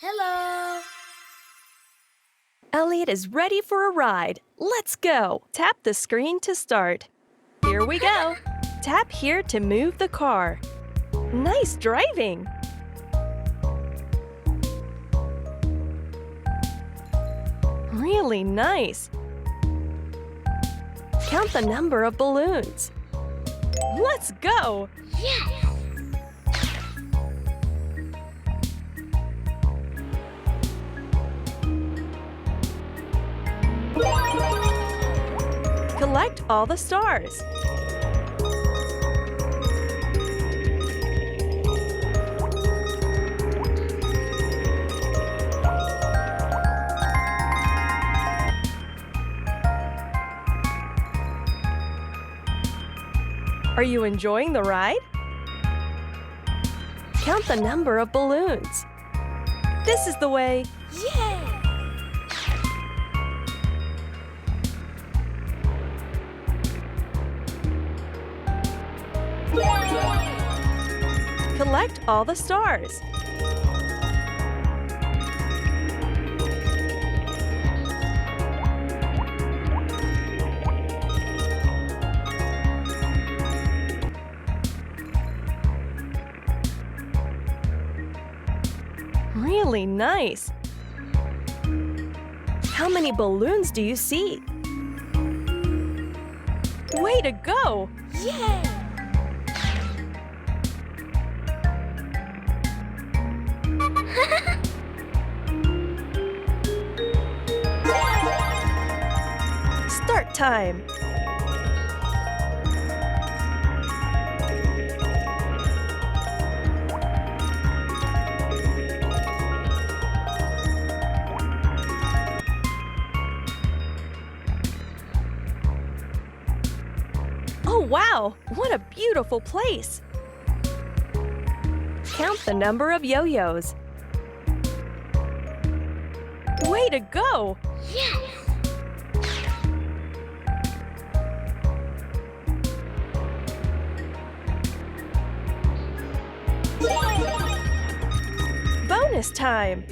Hello! Elliot is ready for a ride. Let's go! Tap the screen to start. Here we go. Tap here to move the car. Nice driving! Really nice! Count the number of balloons. Let's go! Yes! Collect all the stars. Are you enjoying the ride? Count the number of balloons. This is the way. Yay! Collect all the stars. Really nice. How many balloons do you see? Way to go! Yay! Start time. Oh, wow! What a beautiful place! Count the number of yo-yos. Way to go! Yes! Bonus time!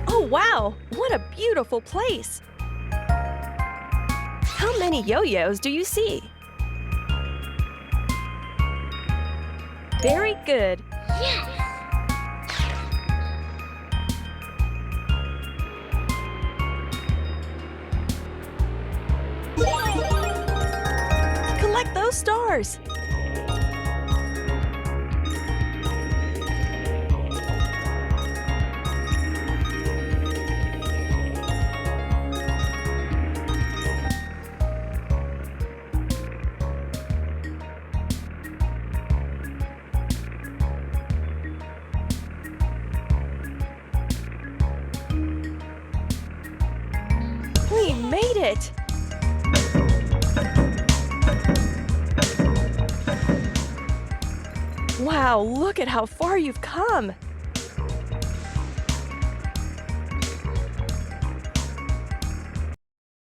Oh, wow! What a beautiful place! How many yo-yos do you see? Very good! Yes! Collect those stars! We made it! Wow, look at how far you've come!